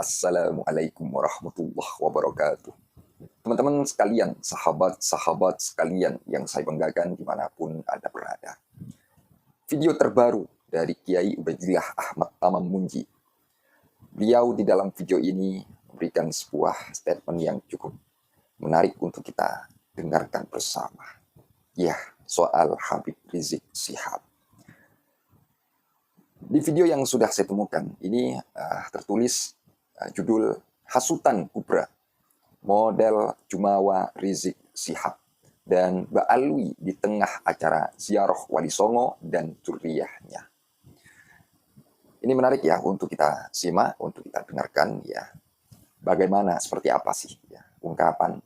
Assalamualaikum warahmatullahi wabarakatuh. Teman-teman sekalian, sahabat-sahabat sekalian yang saya banggakan dimanapun Anda berada. Video terbaru dari Kiai Ubaidillah Ahmad Tamam Munji. Beliau di dalam video ini memberikan sebuah statement yang cukup menarik untuk kita dengarkan bersama. Ya, soal Habib Rizik Syihab. Di video yang sudah saya temukan, ini tertulis judul Hasutan Kubra, model Jumawa Rizik Syihab, dan Ba'alwi di tengah acara ziarah Wali Songo dan zuriyahnya. Ini menarik ya untuk kita simak, untuk kita dengarkan ya. Bagaimana, seperti apa sih ya, ungkapan,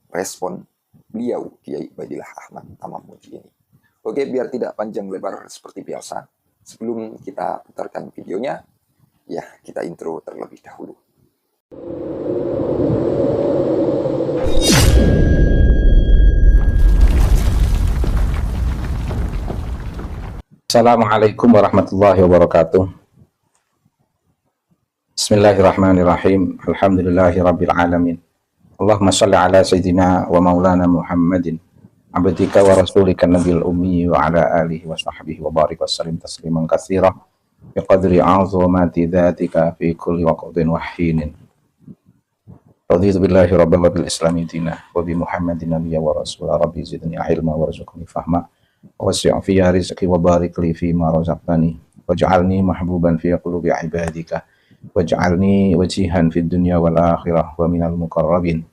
respon beliau Kiai Ubaidillah Ahmad Tamam Munji ini. Oke, biar tidak panjang lebar seperti biasa, sebelum kita putarkan videonya, ya kita intro terlebih dahulu. Assalamualaikum warahmatullahi wabarakatuh. Bismillahirrahmanirrahim. Alhamdulillahi rabbil alamin. Allahumma salli ala sayyidina wa maulana Muhammadin abdika wa rasulika nabil ummi wa ala alihi wa sahbihi wa barik wa sallim tasliman katsira biqadri azamati dzatika fi kulli waqtin wa hinin. Raditu billahi rabban wa bil islami dina wa bi Muhammadin nabiyya wa rasula rabbi zidni ilma warzuqni fahma wasi' fi rizqi wa barik li fi ma razaqtani waj'alni mahbuban fi qulubi ibadika waj'alni wajihan fid dunya wal akhirah wa minal muqarrabin.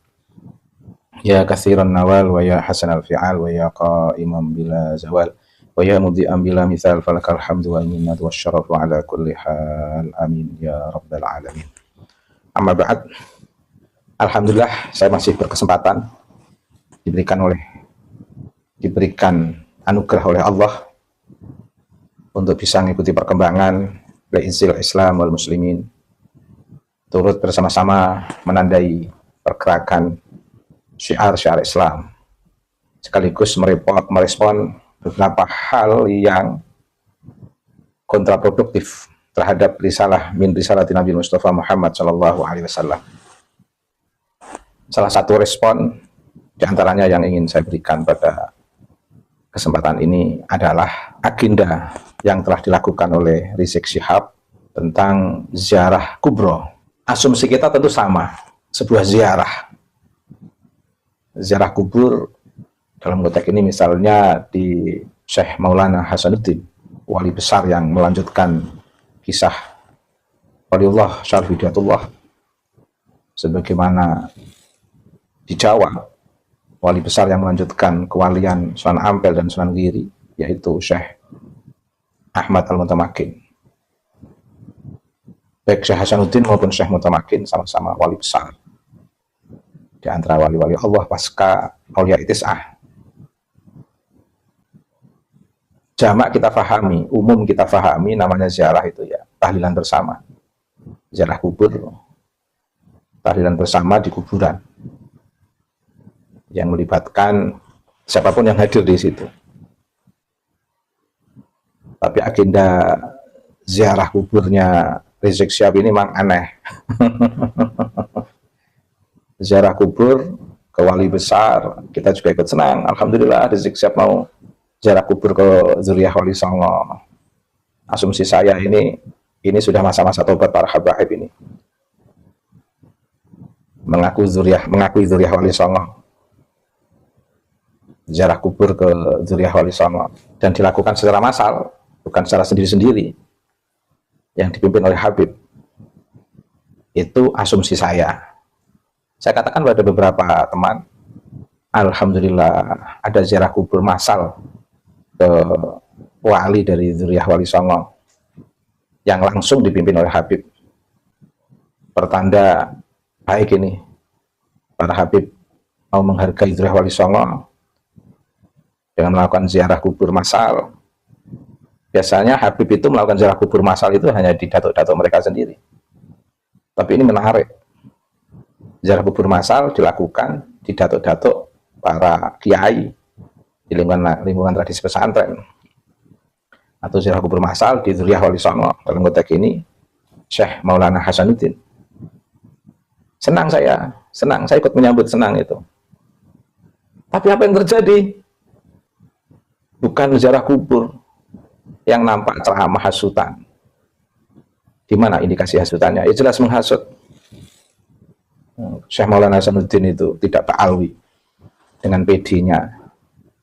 Ya katsiran nawal wa ya hasanal fi'al wa ya qa'iman bila zawal wa ya mudhi'an bila mithal falakal hamdu wal minnatu wasyarafu ala kulli hal amin ya rabbal alamin. Amma ba'd. Alhamdulillah saya masih berkesempatan diberikan anugerah oleh Allah untuk bisa mengikuti perkembangan Izzil Islam wal Muslimin, turut bersama-sama menandai pergerakan syiar-syiar Islam, sekaligus merespon beberapa hal yang kontraproduktif terhadap risalah Nabi Mustafa Muhammad SAW. Salah satu respon diantaranya yang ingin saya berikan pada kesempatan ini adalah agenda yang telah dilakukan oleh Rizik Syihab tentang ziarah kubro. Asumsi kita tentu sama, sebuah ziarah kubur dalam konteks ini misalnya di Syekh Maulana Hasanuddin, wali besar yang melanjutkan kisah Waliullah Syarif Hidayatullah, sebagaimana di Jawa wali besar yang melanjutkan kewalian Sunan Ampel dan Sunan Giri, yaitu Syekh Ahmad Al-Mutamakin. Baik Syekh Hasanuddin maupun Syekh Mutamakin sama-sama wali besar di antara wali-wali Allah pasca Aulia Itis'ah. Jamak kita fahami, umum kita fahami, namanya ziarah itu ya tahlilan bersama, ziarah kubur, tahlilan bersama di kuburan yang melibatkan siapapun yang hadir di situ. Tapi agenda ziarah kuburnya Rizik Syihab ini memang aneh. Ziarah kubur ke wali besar, kita juga ikut senang. Alhamdulillah Rizik Syihab mau ziarah kubur ke zuriyah Wali Songo. Asumsi saya ini sudah masa-masa tobat para habaib ini. Mengakui zuriyah Wali Songo, ziarah kubur ke zuriyah Wali Songo, dan dilakukan secara massal, bukan secara sendiri-sendiri, yang dipimpin oleh Habib. Itu asumsi saya. Saya katakan pada beberapa teman, alhamdulillah ada ziarah kubur massal ke wali dari zuriyah Wali Songo yang langsung dipimpin oleh Habib. Pertanda baik ini, para Habib mau menghargai zuriyah Wali Songo dengan melakukan ziarah kubur massal. Biasanya Habib itu melakukan ziarah kubur massal itu hanya di datuk-datuk mereka sendiri. Tapi ini menarik. Ziarah kubur massal dilakukan di datuk-datuk para kiai di lingkungan tradisi pesantren. Atau ziarah kubur massal di zuriyah Wali Songo. Dalam konteks ini Syekh Maulana Hasanuddin. Senang saya ikut menyambut, senang itu. Tapi apa yang terjadi? Bukan ziarah kubur yang nampak ceramah hasutan. Di mana indikasi hasutannya? Ya jelas menghasut. Syekh Maulana Hasanuddin itu tidak ta'alwi, dengan PD-nya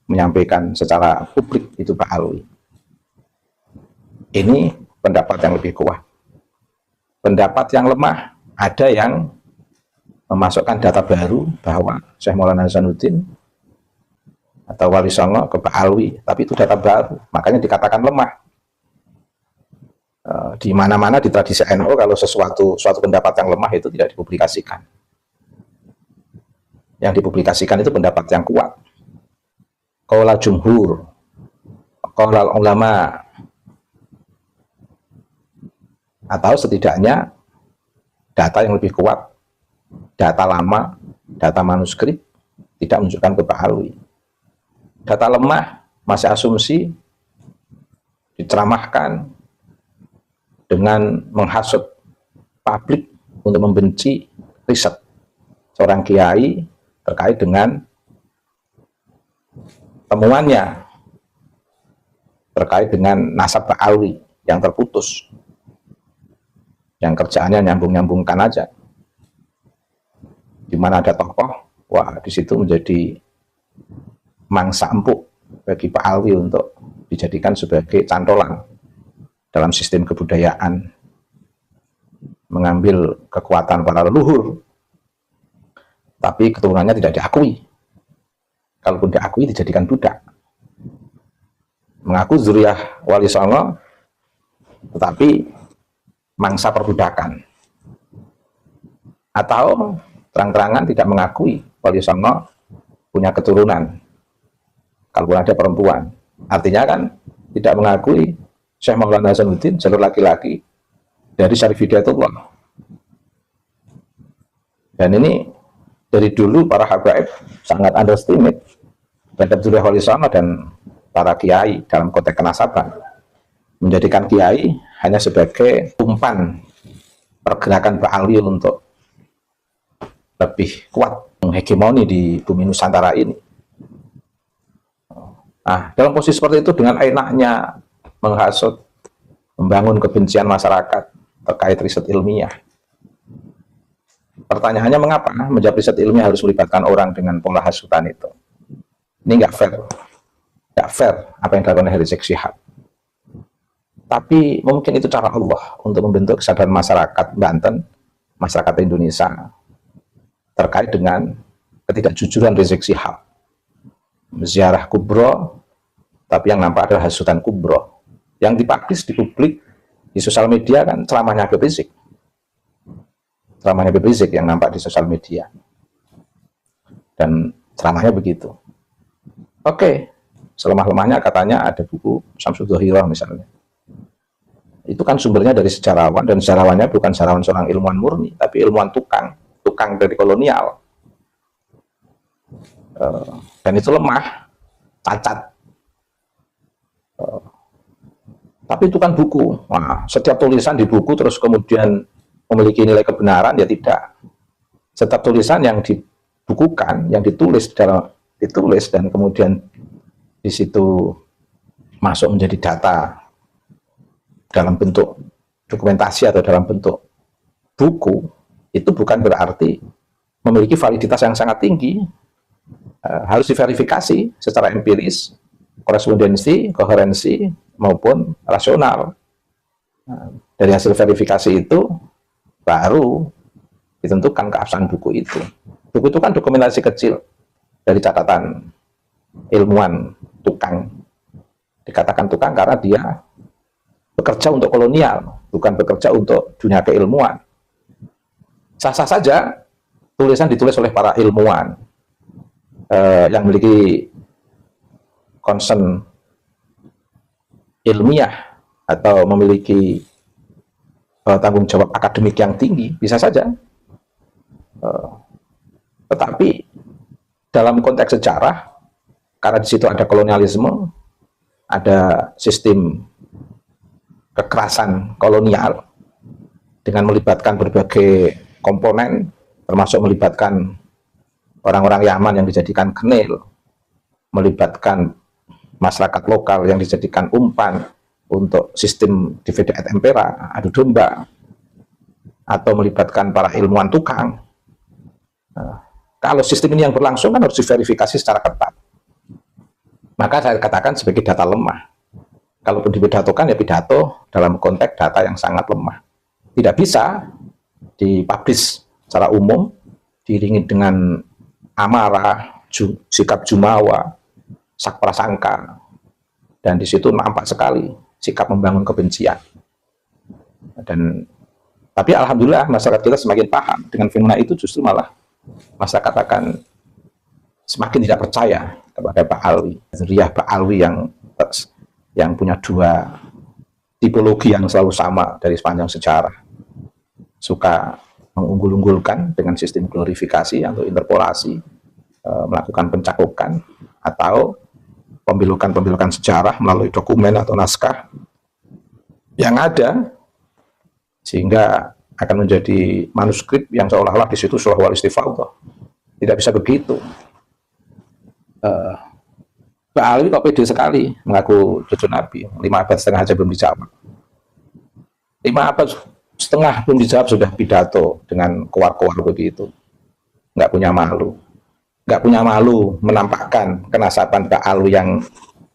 menyampaikan secara publik itu ta'alwi. Ini pendapat yang lebih kuat. Pendapat yang lemah, ada yang memasukkan data baru bahwa Syekh Maulana Hasanuddin atau Wali Songo ke ta'alwi, tapi itu data baru, makanya dikatakan lemah. Di mana-mana di tradisi NU kalau suatu pendapat yang lemah itu tidak dipublikasikan. Yang dipublikasikan itu pendapat yang kuat. Qaula jumhur, qaula ulama, atau setidaknya data yang lebih kuat, data lama, data manuskrip tidak menunjukkan ke ta'alwi. Data lemah, masih asumsi, diceramahkan dengan menghasut publik untuk membenci riset seorang kiai terkait dengan temuannya terkait dengan nasab ta'alwi yang terputus, yang kerjaannya nyambung-nyambungkan aja. Di mana ada tokoh, wah di situ menjadi mangsa empuk bagi Pak Alwi untuk dijadikan sebagai cantolan dalam sistem kebudayaan, mengambil kekuatan para leluhur, tapi keturunannya tidak diakui. Kalaupun diakui, dijadikan budak. Mengaku zuriyah Wali Songo, tetapi mangsa perbudakan. Atau terang-terangan tidak mengakui Wali Songo punya keturunan, kalaupun ada perempuan. Artinya kan tidak mengakui Syekh Maulana Hasanuddin jalur laki-laki dari Syarif Hidayatullah. Dan ini dari dulu para habaib sangat underestimate terhadap zuriyah Wali Songo dan para kiai dalam konteks kenasaban, menjadikan kiai hanya sebagai umpan pergerakan Ba'ali untuk lebih kuat menghegemoni di bumi Nusantara ini. Nah, dalam posisi seperti itu, dengan enaknya menghasut, membangun kebencian masyarakat terkait riset ilmiah. Pertanyaannya, mengapa menjawab riset ilmiah harus melibatkan orang dengan pola hasutan itu? Ini nggak fair. Nggak fair apa yang dilakukan oleh Rizik Syihab. Tapi mungkin itu cara Allah untuk membentuk kesadaran masyarakat Banten, masyarakat Indonesia, terkait dengan ketidakjujuran Rizik Syihab. Ziarah kubro, tapi yang nampak adalah hasutan kubro. Yang dipublish di publik, di sosial media kan ceramahnya Habib Rizik. Ceramahnya Habib Rizik yang nampak di sosial media. Dan ceramahnya begitu. Oke, selemah-lemahnya katanya ada buku Syamsul Dhohirah misalnya. Itu kan sumbernya dari sejarawan, dan sejarawannya bukan sejarawan seorang ilmuwan murni, tapi ilmuwan tukang dari kolonial. Dan itu lemah, cacat. Tapi itu kan buku. Nah, setiap tulisan di buku terus kemudian memiliki nilai kebenaran, ya tidak. Setiap tulisan yang dibukukan, yang ditulis dan kemudian di situ masuk menjadi data dalam bentuk dokumentasi atau dalam bentuk buku, itu bukan berarti memiliki validitas yang sangat tinggi. Harus diverifikasi secara empiris, korespondensi, koherensi, maupun rasional. Dari hasil verifikasi itu baru ditentukan keabsahan buku itu. Buku itu kan dokumentasi kecil dari catatan ilmuwan tukang. Dikatakan tukang karena dia bekerja untuk kolonial, bukan bekerja untuk dunia keilmuan. Sah-sah saja tulisan ditulis oleh para ilmuwan yang memiliki concern ilmiah atau memiliki tanggung jawab akademik yang tinggi, bisa saja. Tetapi dalam konteks sejarah, karena di situ ada kolonialisme, ada sistem kekerasan kolonial dengan melibatkan berbagai komponen, termasuk melibatkan orang-orang Yaman yang dijadikan kenil, melibatkan masyarakat lokal yang dijadikan umpan untuk sistem divide et impera, adu domba, atau melibatkan para ilmuwan tukang. Kalau sistem ini yang berlangsung kan harus diverifikasi secara ketat. Maka saya katakan sebagai data lemah. Kalaupun dipidatokan ya pidato dalam konteks data yang sangat lemah. Tidak bisa dipublish secara umum, diiringi dengan amarah, sikap jumawa, sak prasangka, dan di situ nampak sekali sikap membangun kebencian. Tapi alhamdulillah masyarakat kita semakin paham dengan fenomena itu, justru malah masyarakat akan semakin tidak percaya kepada Pak Alwi, Zuriyah Pak Alwi yang punya dua tipologi yang selalu sama dari sepanjang sejarah, suka mengunggul-unggulkan dengan sistem glorifikasi atau interpolasi, melakukan pencakupan atau pembelokan sejarah melalui dokumen atau naskah yang ada, sehingga akan menjadi manuskrip yang seolah-olah di situ surah wal istifadhah. Tidak bisa begitu. Mbak Alwi kok pede sekali mengaku cucu Nabi. 5 abad setengah aja belum dijawab. 5 abad setengah belum dijawab sudah pidato dengan keluar-keluar begitu. Nggak punya malu. Nggak punya malu menampakkan kenasaban Mbak Alwi yang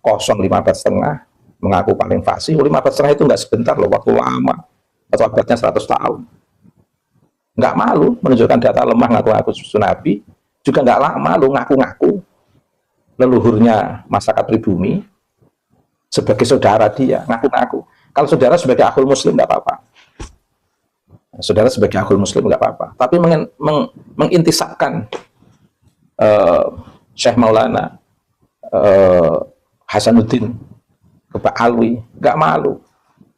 kosong 5 abad setengah, mengaku paling fasih. 5 abad setengah itu nggak sebentar loh, waktu lama. Atau abadnya 100 tahun. Nggak malu menunjukkan data lemah ngaku-ngaku cucu Nabi. Juga nggak malu ngaku-ngaku leluhurnya masyarakat pribumi sebagai saudara dia, ngaku-ngaku. Kalau saudara sebagai akhul muslim nggak apa-apa. Saudara sebagai akhul muslim nggak apa-apa. Tapi mengintisapkan Syekh Maulana Hasanuddin ke Pak Alwi, nggak malu.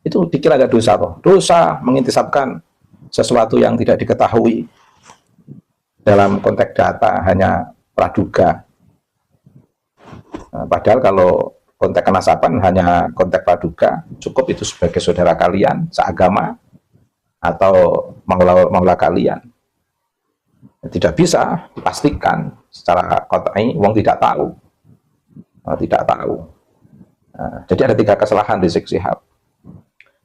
Itu dikira ada dosa toh. Dosa mengintisapkan sesuatu yang tidak diketahui dalam konteks data, hanya praduga. Padahal kalau konteks kenasaban hanya konteks praduga, cukup itu sebagai saudara kalian seagama atau maula kalian. Tidak bisa dipastikan secara qat'i, wong tidak tahu. Jadi ada 3 kesalahan di Rizik Syihab.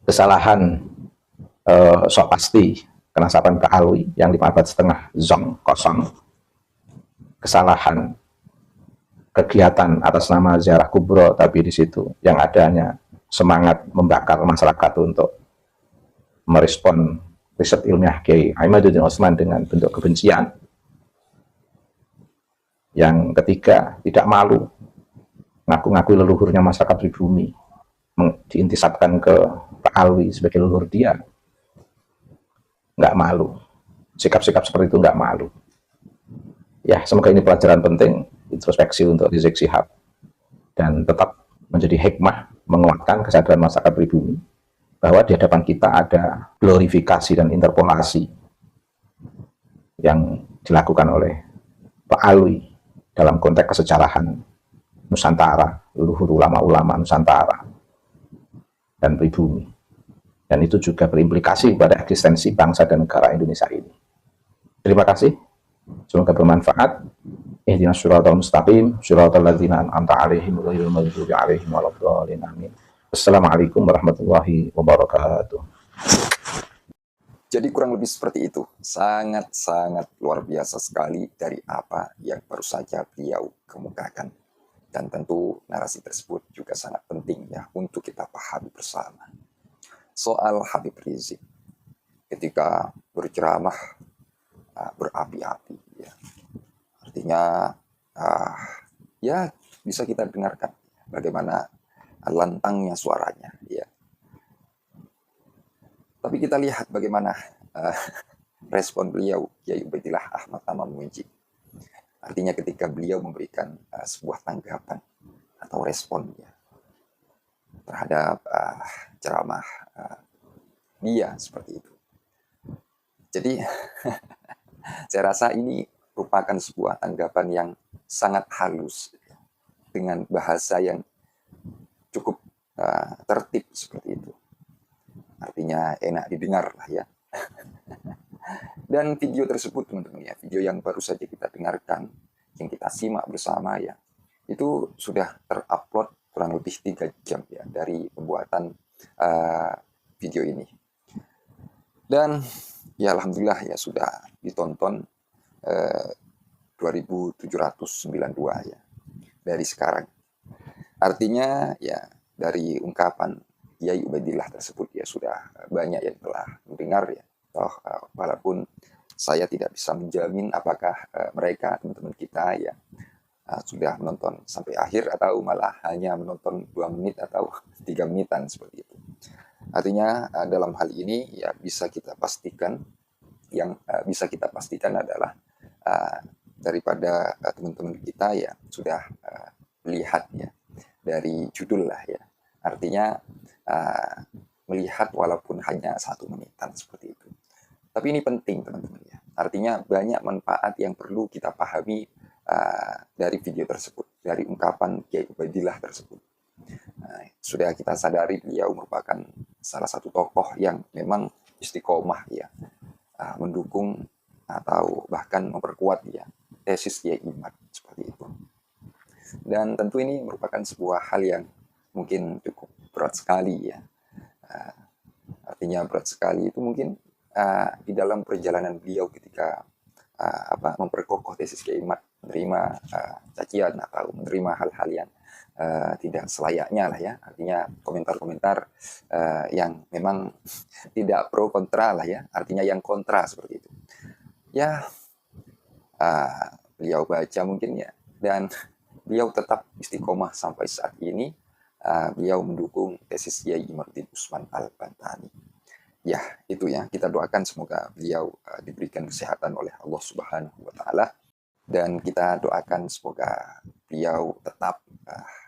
Kesalahan sok pasti kenasaban Pak Alwi yang 5 abad setengah zong kosong. Kesalahan kegiatan atas nama ziarah kubro, tapi di situ yang adanya semangat membakar masyarakat untuk merespon riset ilmiah Kiai Imaduddin Utsman dengan bentuk kebencian. Yang ketiga, tidak malu ngaku-ngaku leluhurnya masyarakat pribumi, diintisapkan ke Pak Alwi sebagai leluhur dia. Nggak malu. Sikap-sikap seperti itu nggak malu. Ya, semoga ini pelajaran penting, introspeksi untuk Rizik Syihab, dan tetap menjadi hikmah menguatkan kesadaran masyarakat pribumi bahwa di hadapan kita ada glorifikasi dan interpolasi yang dilakukan oleh Pak Alwi dalam konteks kesejarahan Nusantara, leluhur ulama-ulama Nusantara dan pribumi. Dan itu juga berimplikasi pada eksistensi bangsa dan negara Indonesia ini. Terima kasih. Semoga bermanfaat. Ihdinas siratal mustaqim, siratal ladzina an'amta 'alaihim ghairil maghdubi 'alaihim waladdallin. Amin. Assalamualaikum warahmatullahi wabarakatuh. Jadi kurang lebih seperti itu. Sangat-sangat luar biasa sekali dari apa yang baru saja beliau kemukakan. Dan tentu narasi tersebut juga sangat penting ya untuk kita pahami bersama. Soal Habib Rizik ketika berceramah berapi-api ya. Artinya ya bisa kita dengarkan bagaimana lantangnya suaranya ya. Tapi kita lihat bagaimana respon beliau, Kiai Ubaidillah Ahmad Tamamunji. Artinya ketika beliau memberikan sebuah tanggapan atau responnya terhadap ceramah dia seperti itu. Jadi saya rasa ini merupakan sebuah tanggapan yang sangat halus dengan bahasa yang cukup tertib seperti itu. Artinya enak didengar lah ya. Dan video tersebut teman-teman ya, video yang baru saja kita dengarkan, yang kita simak bersama ya, itu sudah terupload kurang lebih 3 jam ya dari pembuatan video ini. Dan ya alhamdulillah ya sudah ditonton 2792 ya dari sekarang. Artinya ya dari ungkapan Kiai Ubaidillah tersebut ya sudah banyak yang telah mendengar ya. Toh walaupun saya tidak bisa menjamin apakah mereka teman-teman kita ya sudah menonton sampai akhir atau malah hanya menonton 2 menit atau 3 menitan seperti itu. Artinya dalam hal ini ya bisa kita pastikan bisa kita pastikan adalah daripada teman-teman kita ya sudah melihat ya dari judul lah ya. Artinya melihat walaupun hanya 1 menitan seperti itu. Tapi ini penting teman-teman ya. Artinya banyak manfaat yang perlu kita pahami dari video tersebut, dari ungkapan Kiai Ubaidillah tersebut. Sudah kita sadari beliau merupakan salah satu tokoh yang memang istiqomah ya, mendukung atau bahkan memperkuat ya tesis Kiai Imad seperti itu. Dan tentu ini merupakan sebuah hal yang mungkin cukup berat sekali ya. Artinya berat sekali itu mungkin di dalam perjalanan beliau ketika memperkokoh tesis Kiai Imad, menerima cacian atau menerima hal-hal yang tidak selayaknya lah ya, artinya komentar-komentar yang memang tidak pro kontra lah ya, artinya yang kontra seperti itu ya. Beliau baca mungkin ya, dan beliau tetap istiqomah sampai saat ini. Beliau mendukung tesis Kiai Imaduddin Usman Al-Bantani. Ya, itu ya. Kita doakan semoga beliau diberikan kesehatan oleh Allah Subhanahu wa taala, dan kita doakan semoga beliau tetap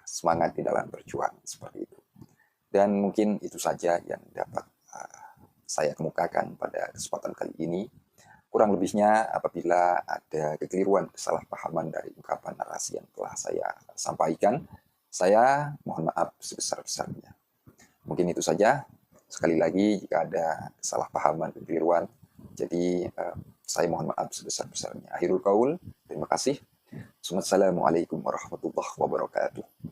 semangat di dalam berjuang seperti itu. Dan mungkin itu saja yang dapat saya kemukakan pada kesempatan kali ini. Kurang lebihnya apabila ada kekeliruan, kesalahpahaman dari ungkapan narasi yang telah saya sampaikan, saya mohon maaf sebesar-besarnya. Mungkin itu saja. Sekali lagi, jika ada kesalahpahaman, kekeliruan, jadi saya mohon maaf sebesar-besarnya. Akhirul qaul, terima kasih. Assalamualaikum warahmatullahi wabarakatuh.